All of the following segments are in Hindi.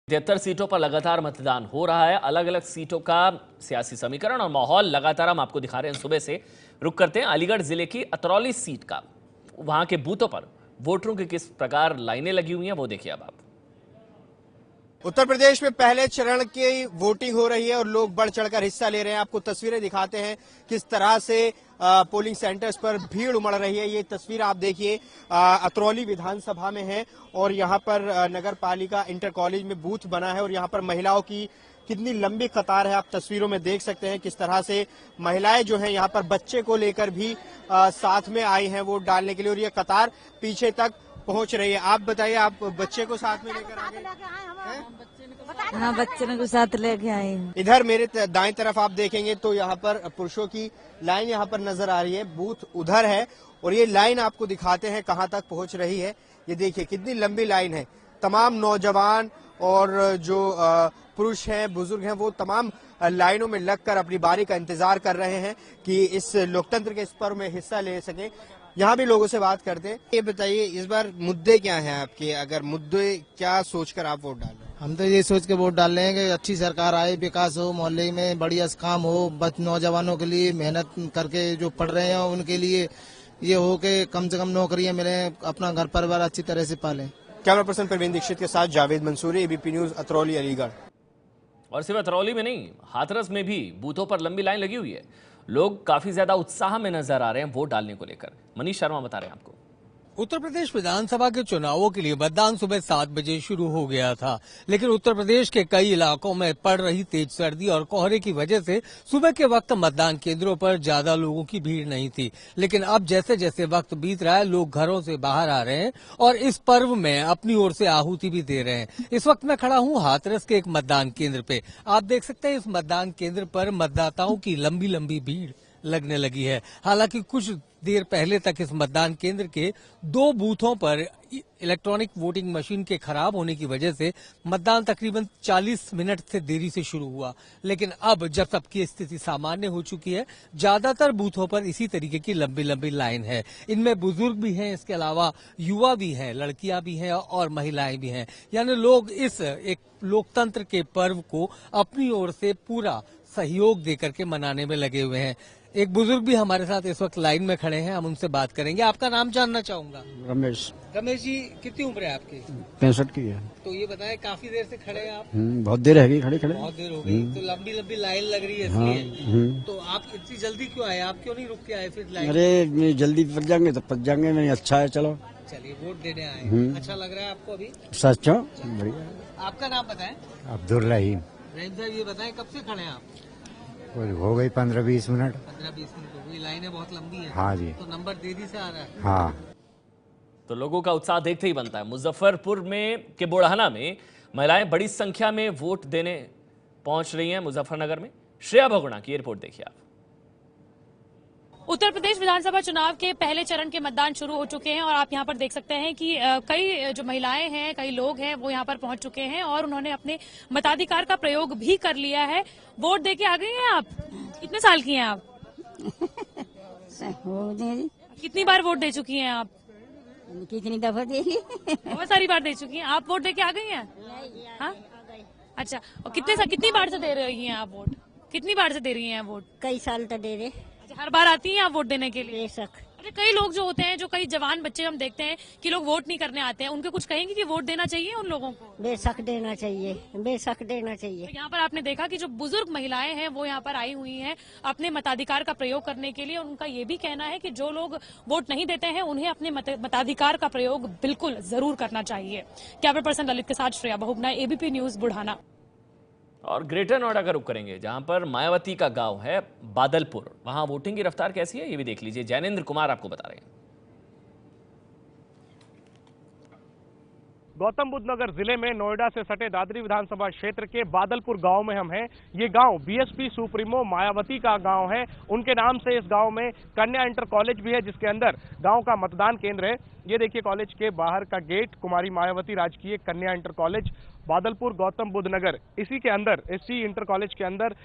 73 सीटों पर लगातार मतदान हो रहा है। अलग अलग सीटों का सियासी समीकरण और माहौल लगातार हम आपको दिखा रहे हैं। सुबह से रुक करते हैं अलीगढ़ जिले की अतरौली सीट का। वहां के बूथों पर वोटरों की किस प्रकार लाइनें लगी हुई हैं वो देखिए अब आप। उत्तर प्रदेश में पहले चरण की वोटिंग हो रही है और लोग बढ़ चढ़कर हिस्सा ले रहे हैं। आपको तस्वीरें दिखाते हैं किस तरह से पोलिंग सेंटर्स पर भीड़ उमड़ रही है। ये तस्वीर आप देखिए अतरौली विधानसभा में है और यहाँ पर नगर पालिका इंटर कॉलेज में बूथ बना है और यहाँ पर महिलाओं की कितनी लंबी कतार है। आप तस्वीरों में देख सकते हैं किस तरह से महिलाएं जो हैं यहाँ पर बच्चे को लेकर भी साथ में आई हैं वोट डालने के लिए और ये कतार पीछे तक पहुंच रही है। आप बताइए, आप बच्चे को साथ में लेकर आ गए? हाँ, बच्चे को साथ लेके आए। इधर मेरे दाएं तरफ आप देखेंगे तो यहाँ पर पुरुषों की लाइन यहाँ पर नजर आ रही है। बूथ उधर है और ये लाइन आपको दिखाते हैं कहाँ तक पहुंच रही है। ये देखिए कितनी लंबी लाइन है। तमाम नौजवान और जो पुरुष हैं, बुजुर्ग हैं, वो तमाम लाइनों में लगकर अपनी बारी का इंतजार कर रहे हैं कि इस लोकतंत्र के इस पर्व में हिस्सा ले सकें। यहाँ भी लोगों से बात करते हैं। ये बताइए इस बार मुद्दे क्या हैं आपके? अगर मुद्दे क्या सोचकर आप वोट डाल रहे हैं? हम तो ये सोच के वोट डाल रहे हैं कि अच्छी सरकार आए, विकास हो, मोहल्ले में बढ़िया काम हो, नौजवानों के लिए मेहनत करके जो पढ़ रहे हैं उनके लिए ये हो कि कम से कम नौकरियां मिले, अपना घर परिवार अच्छी तरह से पालें। कैमरा पर्सन प्रवीण दीक्षित के साथ जावेद मंसूरी, एबीपी न्यूज, अतरौली, अलीगढ़। और सिर्फ अतरौली में नहीं, हाथरस में भी बूथों पर लंबी लाइन लगी हुई है। लोग काफी ज्यादा उत्साह में नजर आ रहे हैं वोट डालने को लेकर। मनीष शर्मा बता रहे हैं आपको। उत्तर प्रदेश विधानसभा के चुनावों के लिए मतदान सुबह 7 बजे शुरू हो गया था, लेकिन उत्तर प्रदेश के कई इलाकों में पड़ रही तेज सर्दी और कोहरे की वजह से सुबह के वक्त मतदान केंद्रों पर ज्यादा लोगों की भीड़ नहीं थी। लेकिन अब जैसे जैसे वक्त बीत रहा है, लोग घरों से बाहर आ रहे हैं और इस पर्व में अपनी ओर से आहुति भी दे रहे हैं। इस वक्त मैं खड़ा हूं हाथरस के एक मतदान केंद्र पे। आप देख सकते हैं इस मतदान केंद्र पर मतदाताओं की लंबी लंबी भीड़ लगने लगी है। हालांकि कुछ देर पहले तक इस मतदान केंद्र के 2 बूथों पर इलेक्ट्रॉनिक वोटिंग मशीन के खराब होने की वजह से मतदान तकरीबन 40 मिनट से देरी से शुरू हुआ। लेकिन अब जब सबकी स्थिति सामान्य हो चुकी है, ज्यादातर बूथों पर इसी तरीके की लंबी लंबी लाइन है। इनमें बुजुर्ग भी हैं, इसके अलावा युवा भी हैं, लड़कियां भी हैं और महिलाएं भी हैं। यानी लोग इस एक लोकतंत्र के पर्व को अपनी ओर से पूरा सहयोग देकर के मनाने में लगे हुए हैं। एक बुजुर्ग भी हमारे साथ इस वक्त लाइन में खड़े हैं, हम उनसे बात करेंगे। आपका नाम जानना चाहूंगा। रमेश। रमेश जी, कितनी उम्र है आपकी? 65 की है। तो ये बताएं, काफी देर से खड़े हैं आप? बहुत देर है खड़े खड़े। बहुत देर हो गई। तो लंबी लंबी लाइन लग रही है इसलिए। तो आप इतनी जल्दी क्यों आए? आप क्यों नहीं रुक के आए फिर लाइन? अरे जल्दी पहुंच जाएंगे तो पहुंच जाएंगे। नहीं, अच्छा है, चलो चलिए वोट देने आए। अच्छा लग रहा है आपको अभी? सच हो, बढ़िया। आपका नाम बताएं। अब्दुल रहीम। रहीम साहब, ये बताएं कब से खड़े हैं आप? हो गई 15-20 मिनट। 15-20 मिनट हो गई। लाइनें बहुत लंबी है। हाँ जी। तो नंबर देरी से आ रहा है। हाँ, तो लोगों का उत्साह देखते ही बनता है। मुजफ्फरपुर में के बुढ़ाना में महिलाएं बड़ी संख्या में वोट देने पहुंच रही हैं। मुजफ्फरनगर में श्रेया भगोड़ा की रिपोर्ट देखिए आप। उत्तर प्रदेश विधानसभा चुनाव के पहले चरण के मतदान शुरू हो चुके हैं और आप यहां पर देख सकते हैं कि कई जो महिलाएं हैं, कई लोग हैं, वो यहां पर पहुंच चुके हैं और उन्होंने अपने मताधिकार का प्रयोग भी कर लिया है। वोट देके आ गई हैं आप? कितने साल की हैं आप? कितनी बार वोट दे चुकी हैं आप? कितनी दफा दे ली? बहुत सारी बार दे चुकी हैं। आप वोट देके आ गई हैं? हाँ, अच्छा। और कितनी बार से दे रही हैं आप वोट? कितनी बार से दे रही हैं वोट? कई साल तो दे रहे। हर बार आती हैं आप वोट देने के लिए? बेशक। अरे कई लोग जो होते हैं, जो कई जवान बच्चे हम देखते हैं कि लोग वोट नहीं करने आते हैं, उनके कुछ कहेंगे कि वोट देना चाहिए उन लोगों को? बेशक देना चाहिए, बेशक देना चाहिए। तो यहाँ पर आपने देखा कि जो बुजुर्ग महिलाएं हैं वो यहाँ पर आई हुई हैं अपने मताधिकार का प्रयोग करने के लिए। उनका ये भी कहना है कि जो लोग वोट नहीं देते हैं उन्हें अपने मताधिकार का प्रयोग बिल्कुल जरूर करना चाहिए। कैमरा पर्सन ललित के साथ श्रेया बहुगुणा, एबीपी न्यूज, बुढ़ाना। और ग्रेटर नोएडा का रुख करेंगे, जहां पर मायावती का गांव है बादलपुर। वहां वोटिंग की रफ्तार कैसी है ये भी देख लीजिए। जैनेन्द्र कुमार आपको बता रहे हैं। गौतम बुद्ध नगर जिले में नोएडा से सटे दादरी विधानसभा क्षेत्र के बादलपुर गांव में हम हैं। ये गांव बीएसपी सुप्रीमो मायावती का गांव है। उनके नाम से इस गांव में कन्या इंटर कॉलेज भी है, जिसके अंदर गांव का मतदान केंद्र है। ये देखिए कॉलेज के बाहर का गेट, कुमारी मायावती राजकीय कन्या इंटर कॉलेज बादलपुर गौतम बुद्ध नगर। इसी के अंदर, इसी इंटर कॉलेज के अंदर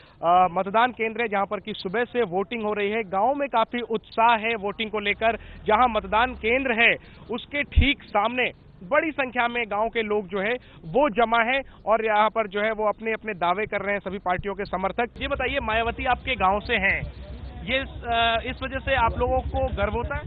मतदान केंद्र है, जहां पर कि सुबह से वोटिंग हो रही है। गांव में काफी उत्साह है वोटिंग को लेकर। जहां मतदान केंद्र है उसके ठीक सामने बड़ी संख्या में गांव के लोग जो है वो जमा है और यहाँ पर जो है वो अपने अपने दावे कर रहे हैं, सभी पार्टियों के समर्थक। ये बताइए, मायावती आपके गांव से हैं, ये इस वजह से आप लोगों को गर्व होता है?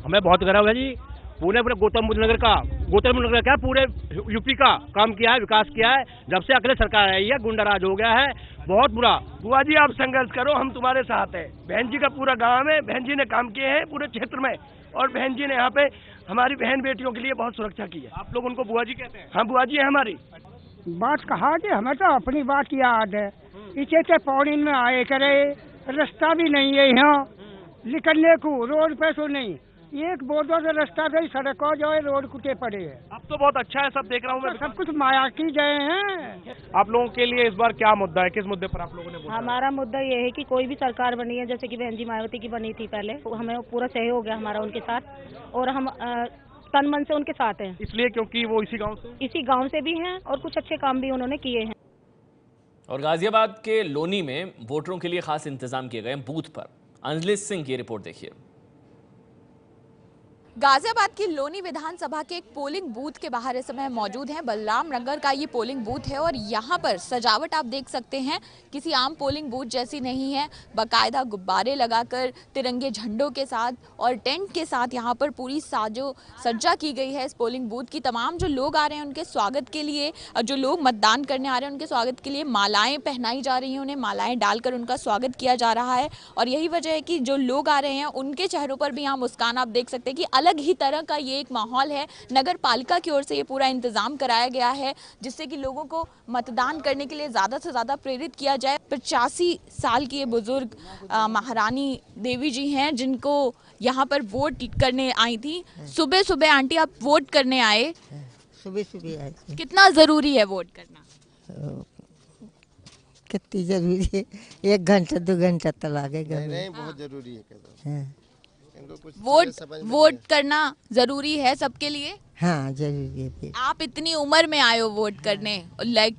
हमें बहुत गर्व है जी। पूरे गौतम बुद्ध नगर का क्या पूरे यूपी का काम किया है, विकास किया है। जब से अगले सरकार आई है गुंडाराज हो गया है, बहुत बुरा। बुआ जी आप संघर्ष करो, हम तुम्हारे साथ हैं। बहन जी का पूरा गांव है, बहन जी ने काम किए हैं पूरे क्षेत्र में और बहन जी ने यहाँ पे हमारी बहन बेटियों के लिए बहुत सुरक्षा की है। आप लोग उनको बुआ जी कहते हैं? हाँ बुआ जी है हमारी। बात कहा कि हमें तो अपनी बात याद है, इसे पौड़ी में आए करे, रास्ता भी नहीं है यहाँ निकलने को, रोड पे तो नहीं, एक बोर्डों से रास्ता से सड़क जो है रोड कुटे पड़े हैं। अब तो बहुत अच्छा है, सब देख रहा हूँ मैं। सब कुछ माया की गए हैं। आप लोगों के लिए इस बार क्या मुद्दा है, किस मुद्दे पर आप लोगों ने बोला? हमारा मुद्दा ये है कि कोई भी सरकार बनी है, जैसे कि बहन जी मायावती की बनी थी पहले, तो हमें पूरा सहयोग है हमारा उनके साथ और हम तन मन से उनके साथ हैं। इसलिए क्योंकि वो इसी गांव से भी हैं और कुछ अच्छे काम भी उन्होंने किए हैं। और गाजियाबाद के लोनी में वोटरों के लिए खास इंतजाम किए गए बूथ पर। अंजलि सिंह की रिपोर्ट देखिए। गाजियाबाद की लोनी विधानसभा के एक पोलिंग बूथ के बाहर इस समय मौजूद हैं। बलराम नगर का ये पोलिंग बूथ है और यहाँ पर सजावट आप देख सकते हैं, किसी आम पोलिंग बूथ जैसी नहीं है। बाकायदा गुब्बारे लगाकर तिरंगे झंडों के साथ और टेंट के साथ यहाँ पर पूरी साजो सज्जा की गई है इस पोलिंग बूथ की। तमाम जो लोग आ रहे हैं उनके स्वागत के लिए, जो लोग मतदान करने आ रहे हैं उनके स्वागत के लिए मालाएं पहनाई जा रही हैं, उन्हें मालाएं डालकर उनका स्वागत किया जा रहा है। और यही वजह है कि जो लोग आ रहे हैं उनके चेहरों पर भी यहाँ मुस्कान आप देख सकते हैं कि अलग ही तरह का ये एक माहौल है। नगर पालिका की ओर से ये पूरा इंतजाम कराया गया है जिससे कि लोगों को मतदान करने के लिए ज़्यादा से ज़्यादा प्रेरित किया जाए। 85 साल की ये बुजुर्ग महारानी देवी जी हैं जिनको यहाँ पर वोट करने आई थी। सुबह सुबह आंटी आप वोट करने आए? सुबह आए। कितना ज़रूरी है वोट करना? कितनी जरूरी है? 1 घंटा 2 घंटा तो लगेगा। नहीं बहुत जरूरी है। वोट करना जरूरी है सबके लिए? हाँ जरूरी है। आप इतनी उम्र में आए हो वोट करने,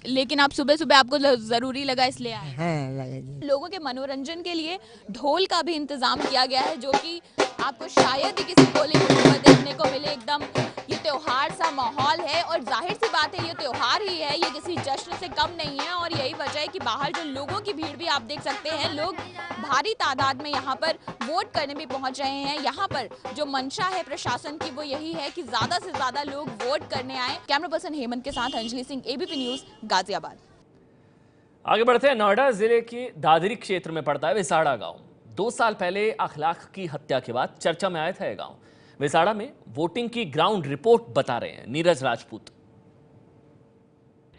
लेकिन आप सुबह सुबह आपको जरूरी लगा इसलिए आए? हाँ लगा। लोगों के मनोरंजन के लिए ढोल का भी इंतजाम किया गया है जो कि आपको शायद ही किसी पोलिंग बूथ पर देखने को मिले। एकदम ये त्योहार सा माहौल है और जाहिर सी बात है ये त्योहार ही है, ये किसी जश्न से कम नहीं है। और यही वजह है कि बाहर जो लोगों की भीड़ भी आप देख सकते हैं, लोग भारी तादाद में यहाँ पर वोट करने भी पहुंच रहे हैं। यहाँ पर जो मंशा है प्रशासन की वो यही है कि ज्यादा से ज्यादा लोग वोट करने आए। कैमरा पर्सन हेमंत के साथ अंजलि सिंह, एबीपी न्यूज, गाजियाबाद। आगे बढ़ते हैं। नोएडा जिले के दादरी क्षेत्र में पड़ता है विसाड़ा गांव। 2 साल पहले अखलाक की हत्या के बाद चर्चा में आया था यह गांव। विसाड़ा में वोटिंग की ग्राउंड रिपोर्ट बता रहे हैं नीरज राजपूत।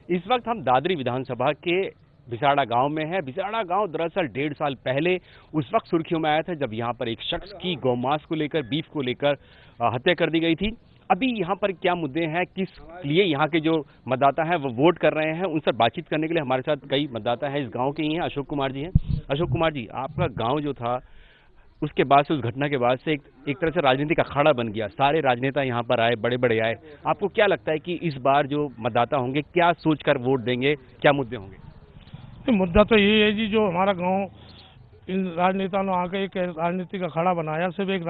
इस वक्त हम दादरी विधानसभा के विसाड़ा गांव में है। विसाड़ा गांव दरअसल 1.5 साल पहले उस वक्त सुर्खियों में आया था जब यहां पर एक शख्स की गौमांस को लेकर, बीफ को लेकर हत्या कर दी गई थी। अभी यहाँ पर क्या मुद्दे हैं, किस लिए यहाँ के जो मतदाता हैं वो वोट कर रहे हैं, उनसे बातचीत करने के लिए हमारे साथ कई मतदाता हैं। इस गांव के ही हैं, अशोक कुमार जी हैं। अशोक कुमार जी, आपका गांव जो था उसके बाद से, उस घटना के बाद से एक तरह से राजनीतिक अखाड़ा बन गया, सारे राजनेता यहाँ पर आए, बड़े बड़े आए। आपको क्या लगता है कि इस बार जो मतदाता होंगे क्या सोचकर वोट देंगे, क्या मुद्दे होंगे? मुद्दा तो यही है जी, जो हमारा गाँव इन राजनेताओं ने आकर एक राजनीतिक अखाड़ा बनाया, सिर्फ एक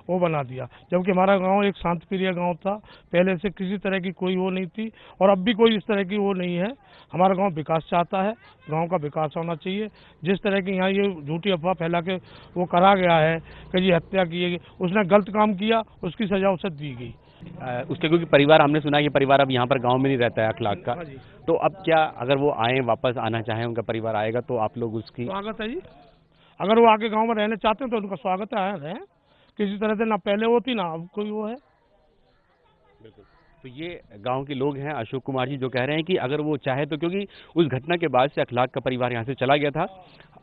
वो बना दिया, जबकि हमारा गांव एक शांत प्रिय गांव था। पहले से किसी तरह की कोई वो नहीं थी और अब भी कोई इस तरह की वो नहीं है। हमारा गांव विकास चाहता है, गांव का विकास होना चाहिए। जिस तरह की यहाँ ये झूठी अफवाह फैला के वो करा गया है कि जी हत्या की है, उसने गलत काम किया, उसकी सजा उसे दी गई। उसके क्योंकि परिवार, हमने सुना है कि परिवार अब यहाँ पर गांव में नहीं रहता है अखलाक का, तो अब क्या अगर वो आए, वापस आना चाहें, उनका परिवार आएगा तो आप लोग उसकी? स्वागत है जी, अगर वो आके गांव में रहना चाहते हैं तो उनका स्वागत है। किसी तरह से ना पहले वो थी ना अब कोई वो है। बिल्कुल। तो ये गांव के लोग हैं, अशोक कुमार जी, जो कह रहे हैं कि अगर वो चाहे तो, क्योंकि उस घटना के बाद से अखलाक का परिवार यहाँ से चला गया था।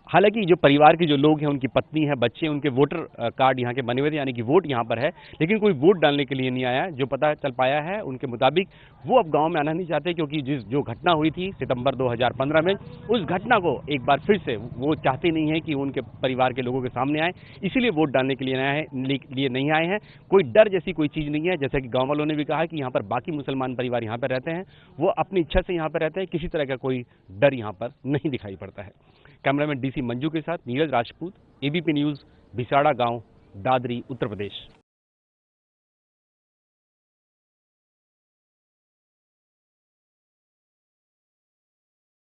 हालांकि जो परिवार के जो लोग हैं, उनकी पत्नी है, बच्चे, उनके वोटर कार्ड यहाँ के बने हुए थे, यानी कि वोट यहाँ पर है, लेकिन कोई वोट डालने के लिए नहीं आया। जो पता चल पाया है उनके मुताबिक वो अब गांव में आना नहीं चाहते, क्योंकि जो घटना हुई थी सितंबर 2015 में, उस घटना को एक बार फिर से वो चाहते नहीं है कि उनके परिवार के लोगों के सामने आए, इसीलिए वोट डालने के लिए नहीं आए हैं। कोई डर जैसी कोई चीज़ नहीं है। जैसे कि गाँव वालों ने भी कहा कि यहाँ पर बाकी मुसलमान परिवार यहाँ पर रहते हैं, वो अपनी इच्छा से यहाँ पर रहते हैं, किसी तरह का कोई डर यहाँ पर नहीं दिखाई पड़ता है। कैमरामैन डीसी मंजू के साथ नीरज राजपूत, एबीपी न्यूज़, विसाड़ा गांव, दादरी, उत्तर प्रदेश।